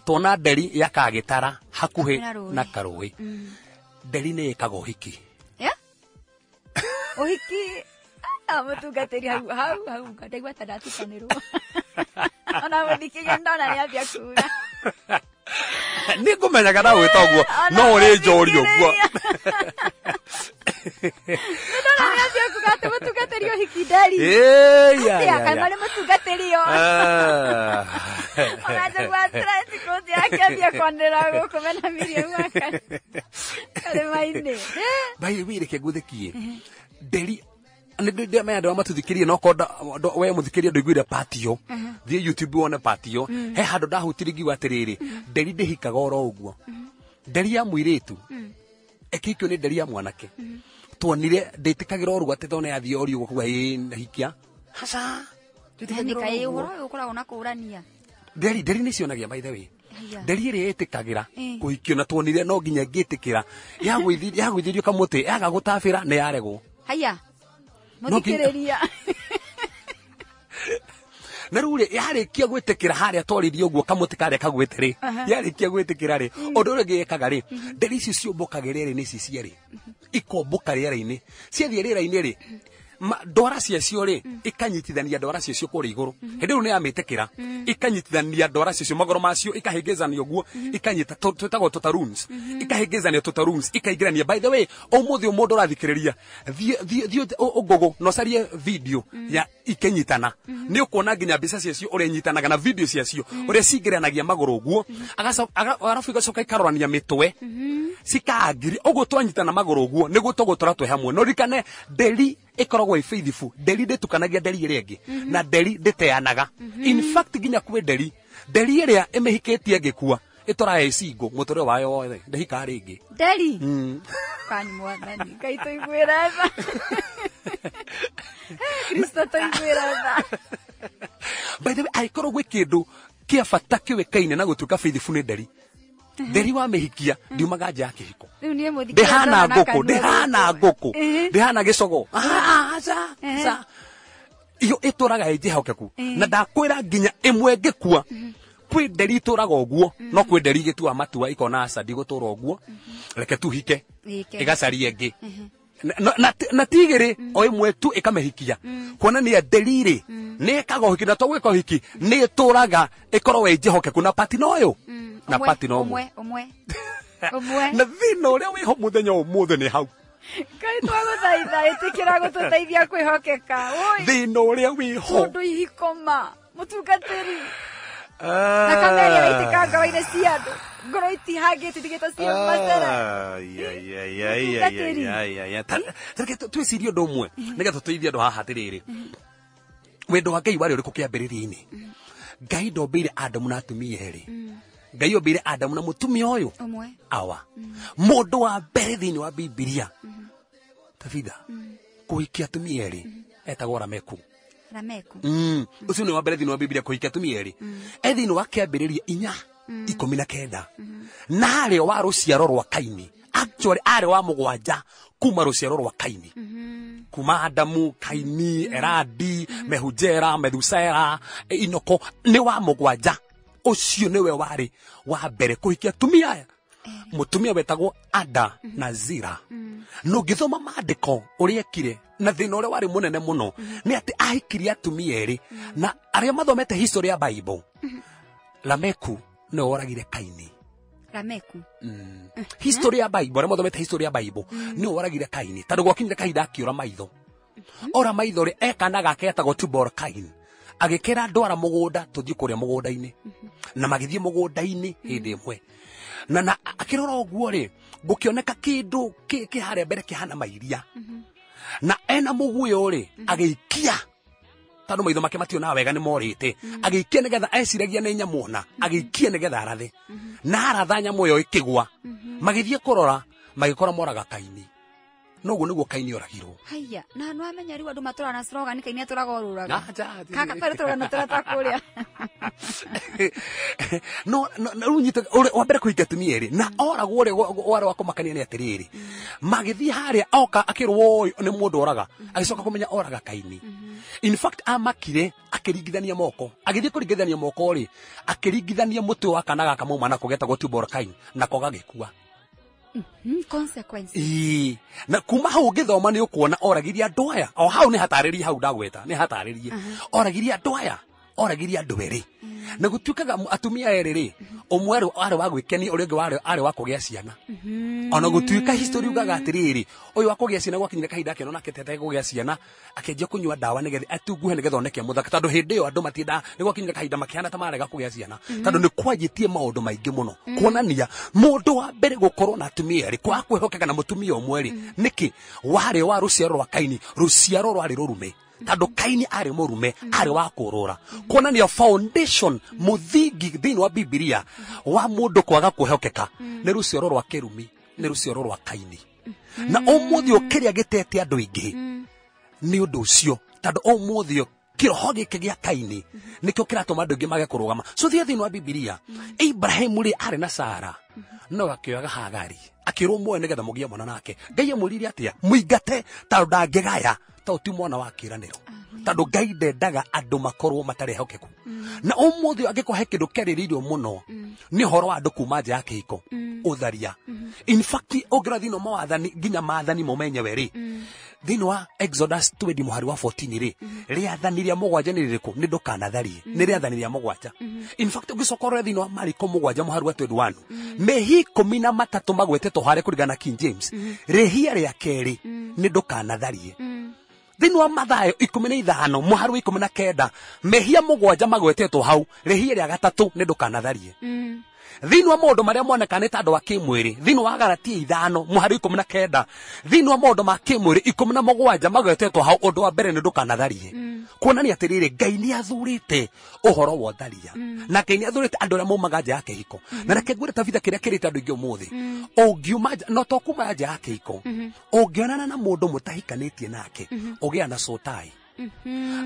tona nderi yakagĩtara hakuhĩ na karũĩ nderi nĩ ĩkaga ũhiki
Yeah? Ũhiki. Mũtungatĩri hau ndaigua ta ndatukanĩrwo. Ona mũthikĩria ndona nĩambia kuura.
nĩ ngũmenyaga na gwĩta ũguo no ũrĩ njori ũguo
Ndona nĩambia kuga atĩ mũtungatĩri ũhiki nderi. Kana marĩ mũtungatĩri yo. Ona njagua transport yakĩambia kwanĩra gũkũ mena Miriam waka. Karĩma-inĩ.
Bai wĩreke ngũthĩkie nderi nä maya ndå matuthikä no konda we må thikä ria ndå iguire patio thiä YouTube wone patio he handå ndahutirie ngiuga atä rä rä nderi ndä hikaga oro å guo nderi ya må irä tu äkä ikio nä nderi ya mwanake tuonire ndä tä kagä ra orwo atä thone yathiä ori å guo kuga hikia haca nderi nä cionagia by the way nderi ä rä ä tä kagä ra kå hikio na tuonire no nginya ngä tä kä ra ya gwä thirio kamå tä yaga gå tabä ra nä yaregwo
Muthikiriria
na rä yarä kia gwä tä kä ra harä a twarä å guo kamå tä karä a kagwä te rä yarä kia gwä tä kä ra rä å ndå å rä ngä ekaga rä nderi icio ciåmbå kagä rä nä ici cierä ikombå ka rä era-inä ciathiä rä era-inä rä ndwara ciacio rä ikanyitithania ndwara ciacio kå rä igå rå hä ndä ä yo nä yamä tä kä ra ikanyitithania ndwara ciacio magoro macio ikahä ngä zania å guo ikanyita twätagwo ikahä ngä zania ikaingä rania by the way å må thä å må ndå rathikä rä ria thiä å ngågå no carie video ya ikanyitana nä å kuona nginya mbica ciacio å rä a nyitanaga na video ciacio å rä a cingä ranagia magå rå å guo arabu igacoka ikarorania mä twe cikangiri å guo twanyitana magå rå å guo nä guo tågå tå ratwe hamwe no rikane nderi ikoragwo i faithful nderi nditukanagia nderi ĩrĩa ĩngĩ na nderi nditeanaga in fact nginya kwĩ nderi ĩrĩa ĩmĩhikĩtie ngĩkua ĩtoraga ĩcingo mũtũrĩre wayo wothe ndĩhikaga rĩngĩ
nderi kani mwathani Ngai tũiguĩre tha Kristo tũiguĩre tha
by the way aikorwo gwĩ kĩndũ kĩa bata kĩũĩkaine na gũtuĩka faithful nĩ nderi wa mĩhikia ndiumaga nja ya kĩhiko ndĩhana ngũkũ ndĩhana gĩcogo iyo ĩtũraga ĩnjĩhokeku na ndakwĩra nginya ĩmwe ngĩkua kwĩ nderi itũraga ũguo no kwĩ nderi igĩtua matua ikona aca ndigũtũra ũguo reke tuhike ĩgacaria ĩngĩ na tigĩrĩ o ĩmwe tu ĩkamĩhikia kuonania nderi rĩ nĩ ĩkaga ũhiki na to gwĩka ũhiki nĩ ĩtũraga ĩkorwo ĩnjĩhokeku na pati no ũyũ na pati no ũmwe na thĩna ũrĩa wĩho mũthenya ũmũthĩ nĩ hau
Ngai twagũthaitha ĩtĩkĩra gũtũteithia kwĩhokeka
thĩna ũrĩa wĩho
mũndũ ihikoma mũtungatĩri na kameria waitikanga waire cia andũ ngoro itihangĩte ndigĩta cia macera
tareke twĩcirie ũndũ ũmwe nĩgetha tũteithie andũ haha atĩrĩrĩ wendo wa Ngai warĩ ũrĩkũ kĩambĩrĩria-inĩ Ngai ndombeire Adamu na atumia erĩ Ngai ombire Adamu na mutumia ũyũ awa mũndũ wa mbere thĩinĩ wa Biblia Tafida kũhikia atumia erĩ etagwo Lameku ucio nĩ wa mbere thĩinĩ wa Biblia kũhikia atumia erĩ thĩinĩ wa kĩambĩrĩria 4:19 na harĩ wa rũciaro rwa Kaini actually arĩ wa mũgwanja kuma rũciaro rwa Kaini kuma Adamu Kaini Eradi Mehujera Methusela Inoko nĩ wa mũgwanja ucio niwe wari wa mbere kuhikia atumia aya mutumia wetagwo Ada na Zira no ngithoma maandiko uria ekire na thina uria wari munene muno ni ati ahikirie atumia eri na aria mathomete history ya Bible Lameku ne oragire Kaini history ya Bible aria mathomete history ya Bible ne oragire Kaini tondu gwakinyire kahinda akiura maitho ora maitho ri ekana gake etagwo Tubal Kain agikira ndwara mugunda tuthii kuria mugunda-ini na magithie mugunda-ini hindi imwe na akirora uguo ri gukioneka kindu kiharia mbere kihana mairia na ena muguyo ri agiikia tano maitho make mationa wega ni morite agiikia nigetha eciragia ni nyamuona agiikia nigetha arathe na aratha nyamu yo ikigwa magithie kurora magikora moraga Kaini no guo niguo Kaini oragirwo
haya na no amenya riu andu matura na slogan Kaini aturaga oruraga kaka pere turaga na turata kuria
no runyita wa mbere kuhikia atumia eri na oragwo ri wari wa kumakania ni atiriri magithie haria oka akirwo ni mundu oraga agicoka kumenya oraga Kaini in fact amakire akiringithania moko agithie kuringithania moko ri akiringithania mutwe wa kana gaka mauma na kugetagwo Tubal Kain na kogagikua
consequence
na kuma hau ngithoma ni ukuona oragiria andu o hau ni hatariria hau ndagweta ni hatariria oragiria andu oragiria andu eri na gutuikaga atumia eriri umwe ari wa gwikenia uri ungi ari wa kugia ciana ona gutuika history ugaga atiriri uyu wa kugia ciana gwakinyira kahinda keno nake tete kugia ciana akenjia kunyua dawa nigethe atunguhe nigethe oneke muthaka tondu hindi iyo andu matinda ni gwakinyira kahinda makihana ta marega kugia ciana tondu ni kwajitie maundu maingi muno kuonania mundu wa mbere gukorwo na atumia eri kwa kwihokeka na mutumia umwe eri niki wari wa ruciaro rwa Kaini ruciaro rwari rurume tando Kaini ari murume ari wa kurura kuonania foundation muthingi thini wa Biblia wa mundu kwaga kwihokeka ni ruciaro rwa Kerumi ni ruciaro rwa Kaini na umuthi ukiria gitete andu ingi ni undu ucio tando umuthi kiroho giki gia Kaini nikio kiratuma andu ingi mage kurugama so thia thini wa Biblia Abraham ri ari na Sara no akioyaga Hagari akirwo mwe nigetha mugie mwana nake Ngai amurire atia muingate tando ndangigaya ta uti mwana wa kiraniro tando Ngai ndendaga andu makorwo matarehokeku na umuthi angikuhe kindu keriririo muno ni horo wa andu kuma nja ya kihiko utharia in fact ograthino mawathani nginya maathani momenye weri thini wa Exodus 20 muhari wa 14 ri riathaniria mugwanja ni ririku ni ndukanatharie ni riathaniria mugwanja in fact ugicokorera thini wa Mariko mugwanja muhari wa 21 mehi 13 magwetetwo hare kurigana King James rehia ria keri ni ndukanatharie thini wa Mathayo 15 muhari wa 19 mehia mugwanja magwetetwo hau rehia ria gatatu ni ndukanatharie thini wa maundu maria monekanite andu wa kimwiri thini wa Galatia 5 muhari 19 thini wa maundu ma kimwiri 17 magwetetwo hau undu wa mbere ni ndukanatharie kuonania atiriri Ngai ni athurite uhoro wa tharia na Ngai ni athurite andu aria maumaga nja ya kihiko na reke ngwire tabitha kiria kirite andu ingi umuthi ungiuma no to kuma nja ya kihiko ungionana na mundu mutahikanitie nake ugia na sotai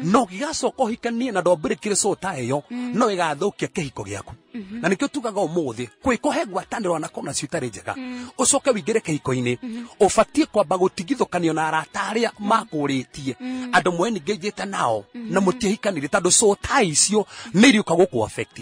no gigacoka uhikanie na ndombirikire sota iyo no igathukia kihiko giaku na nikio tugaga umuthi kwikohe ngwataniro na kona ciutari njega ucoke wingire kihiko-ini ubatie kwamba gutigithukanio na arata aria makuritie andu mweni ngejete nao na mutihikanire tondu sota icio ni iriuka guku affect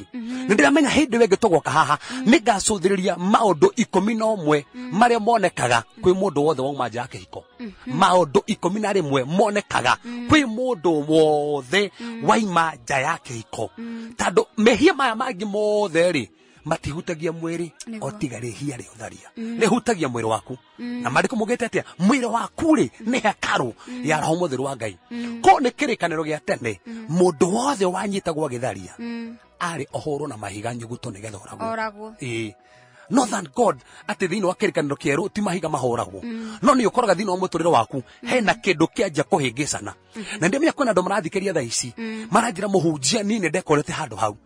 ndiramenya hindi wenge togoka haha ningacuthiriria maundu 11 maria monekaga kwi mundu wothe wauma nja ya kihiko maundu 11 monekaga kwi mundu wothe waima nja ya kihiko tondu mehia maya mangi mothe ri matihutagia mwiri otiga rehia ri utharia rihutagia mwiri waku na mariko mugete atia mwiri waku ri ni hekaru ya roho mutheru wa Ngai ko ni kirikaniro gia tene mundu wothe wanyitagwo githaria ari ohoro na mahiga nyuguto nigetha oragwo no thank God ati thini wa kirikaniro kieru ti mahiga mahoragwo no ni ukoraga thini wa muturire waku hena kindu kianja kuhingicana na ndimenya kwena andu marathikeria thaa ici maranjira muhunjia nini ndekorete handu hau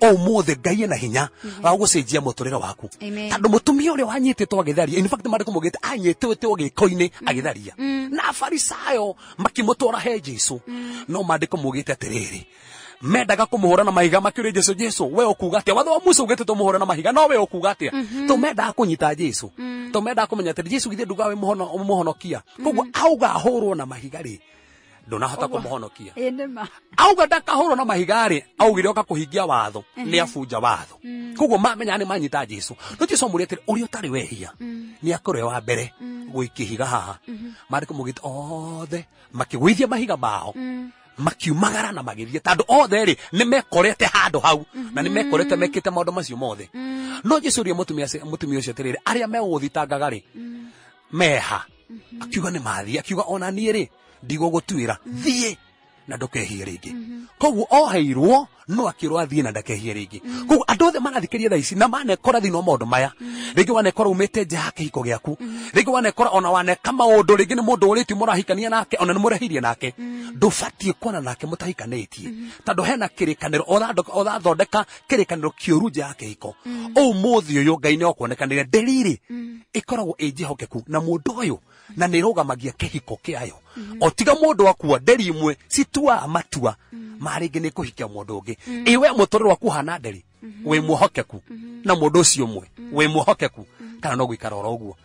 o mothe Ngai na hinya wa gucenjia muturire waku tondu mutumia uria wanyititwo agitharia in fact mariko mugite anyititwo giko-ini agitharia na Farisayo makimutwara he Jesu no mandiko mugite atiriri mendaga kumuhura na mahiga makiuria Jesu we ukuga atia watho wa Musa ugete tumuhura na mahiga no we ukuga atia to mendaga kunyita Jesu to mendaga kumenya ati Jesu githe nduga we muhonokia koguo auga ahurwo na mahiga ri ndunahota kumuhonokia auga ndakahurwo na mahiga ri augire oka kuhingia watho ni afunja watho koguo mamenya ni manyita Jesu no Jesu amuri ati uri utari wehia ni akore wa mbere gwikihiga haha mariko mugite othe makigwithia mahiga mao makiumagara na magithie tondu othe ri ni mekorete handu hau na ni mekorete mekite maundu macio mothe no Jesu ri mutumia ucio tiriri aria meguthitangaga ri meha akiuga ni mathia akiuga ona nie ri ndigugutwira thie na ndukehie ringi koguo oheirwo no akirwo athie na ndakehie ringi koguo andu othe marathikeria thaa ici na manekora thini wa maundu maya ringi wanekora umite nja ya kihiko giaku ringi wanekora ona waneka maundu ringi ni mundu uriti murahikania nake ona ni murahirie nake ndubatie kuona nake mutahikanitie tondu hena kirikaniro othathondeka kirikaniro kiuru nja ya kihiko umuthi uyu Ngai ni okuonekanire ndiriri ikoragwo injihokeku na mundu uyu na nirugamagia kihiko kiayo otiga mundu wakua nderi imwe citua matua maringi ni kuhikia mundu ungi iwe muturire waku hana nderi we muhokeku na mundu ucio umwe we muhokeku kana no gwikara oro uguo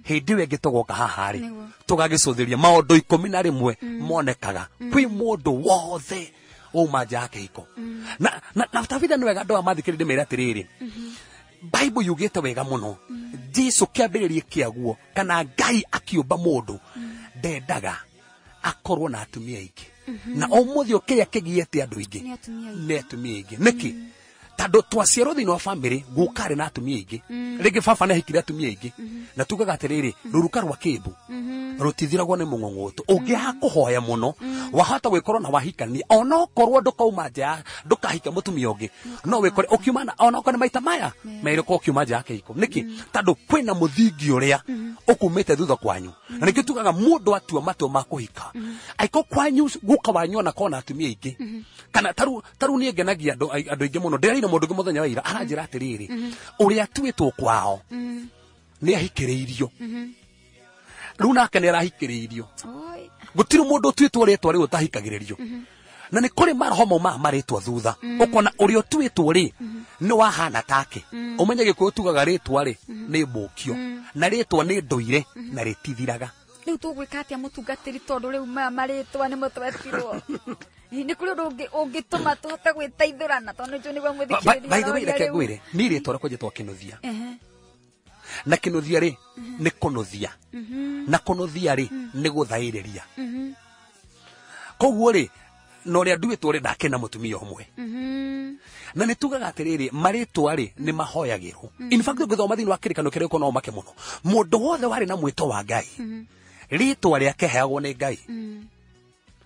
hindi we ngitogoka haha ri tugagicuthiria maundu 11 monekaga kwi mundu wothe uma nja ya kihiko na tabitha ni wega andu amathikirire mera atiriri Bible yugite wega muno Jesu kiambiririe kiaguo kana Ngai akiumba mundu ndendaga akorwo na atumia ingi na umuthi ukiria kigiete andu ingi ni atumia ingi niki tando twaciarwo thini wa family gukare na atumia ingi rigi baba na hikire atumia ingi na tugaga atiriri ruruka rwa kimbu rutithiragwo ni mung'ong'oto ungiha kuhoya muno wahota gwikorwo na wahikania ona okorwo ndukauma nja ndukahika mutumia ungi no wikore ukiumana ona okorwo maita maya mere ko kiuma nja kihiko niki tando kwina muthingi uria ukumite thutha kwanyu na niki tugaga mundu atua matua ma kuhika aiko kwanyu guka wanyu na kona atumia ingi kana taru ni ngenagia andu ingi muno ndirira mundu ngi muthenya wa ira aranjira atiriri uria tuitwo kwao ni ahikiriirio riu nake ni arahikiriirio gutiru mundu tuitwo ritwa riu utahikagiririo na ni kuri maroho ma maritwa thutha ukona urio tuitwo ri ni wahana take umenye gikuyu tugaga ritwa ri ni mbukio na ritwa ni nduire na ritithiraga
riu tugwika atia mutungatiri tondu riu maritwa ni mutwetirwo ni kuri ungituma tuhote gwitaithurana tondu njo ni bamwithikiriria
by the way reke ngwire ni ritwa rakwa jetwa kinuthia na kinuthia ri ni kunuthia na kunuthia ri ni guthairiria koguo ri no ria nduitwo ri ndakena mutumia umwe na nitugaga atiriri maritwa ri ni mahoyagirwo in fact ngithoma thini wa kirikano kiria ukono make muno mundu wothe wari na mwito wa Ngai ritwa riake heagwo ni Ngai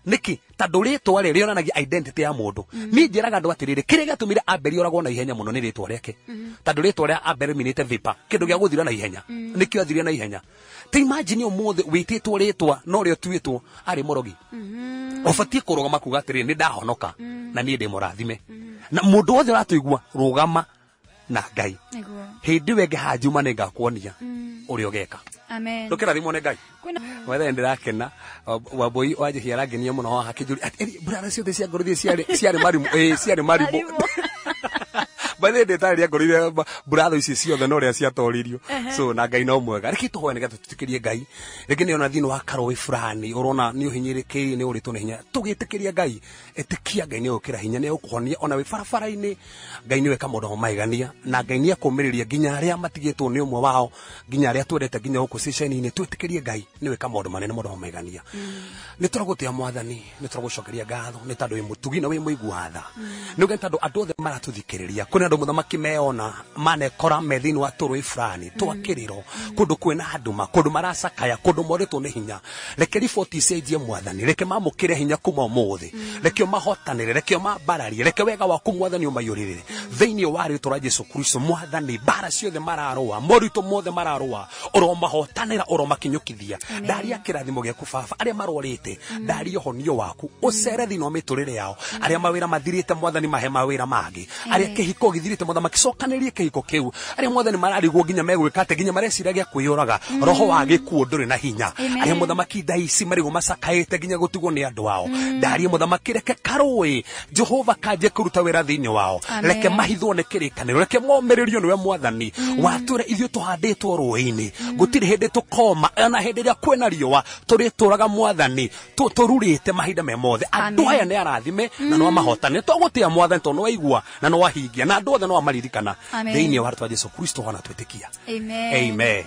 niki tando ritwa ri rionanagia identity ya mundu ni njiraga andu atiriri kiria gatumire Abeli oragwo na ihenya muno ni ritwa riake tando ritwa ria Abeli minite vipa kindu gia guthira na ihenya nikio athire na ihenya te imagine umuthe wititwo ritwa no rio tuitwo ari murogi ofatie kurugama kuga atiriri ni ndahonoka na ni ndi murathime na mundu wothe uratuigua rugama na Ngai hindi wenge hanjuma ni ngakuonia urio geka
amen
ndukira thimo ne Ngai wethe ndirakena waboi waje hiarangenia muno ha kijuri brother ciothe cia ngorothie ciari marimu ciari marimu bathe ndetaria ngorothie brother ici ciothe no ria ciatoririo so na Ngai no mwega reke tuhoe nigetha tutikirie Ngai reke ni ona thini wa karoi fulani urona ni uhinyiriki ni uritu ni hinya tugitikiria Ngai etikia Ngai ni ukira hinya ni ukuhonia ona wi barabara-ini Ngai ni weka mundu maigania na Ngai ni akumiriria nginya aria matigitwo ni umwe wao nginya aria twendete nginya guku ceceni-ini twitikirie Ngai ni weka mundu manene mundu maigania ni turagutia mwathani ni turagucokeria ngatho ni tandu wi mutugi na wi muigua tha ni uge tandu andu othe maratuthikiriria kuna andu muthamaki meona manekora methini wa turui fulani twakiriro kundu kwina anduma kundu maracakaya kundu moritwo ni hinya reke riboti icenjie mwathani reke mamukire hinya kuma umuthi reke mahotanire reke mambararie reke wega waku mwathani umayuririre thiini wa ritwa rĩa Jesu Kristo mwathani bara ciothe mararua morito mothe mararua oro mahotanira oro makinyukithia ndaria kirathimo giaku baba aria marorite ndaria honio waku ucere thini wa miturire yao aria mawira mathirite mwathani mahe mawira mangi aria kihiko githirite mwathani cokanirie kihiko kiu aria mwathani mararigwo nginya megwikate nginya mareciragia kwiyuraga roho wa gikuo nduri na hinya aria muthamaki ndaici marigo macakaite nginya gutigwo ni andu ao ndaria muthamaki reke karui Jehova kaje kuruta wira thini wao reke mahithwo ni kirikaniro reke momeririo niwe mwathani wature ithio tuhanditwo ruini gutiri hindi tukoma ona hindi ria kwena riwa turituraga mwathani tururite mahinda me mothe andu aya ni arathime na no mahotane tugutia mwathani to no aigua na no ahingia na andu othe no amaririkana thiini wa ritwa Jesu Kristo hana twitikia amen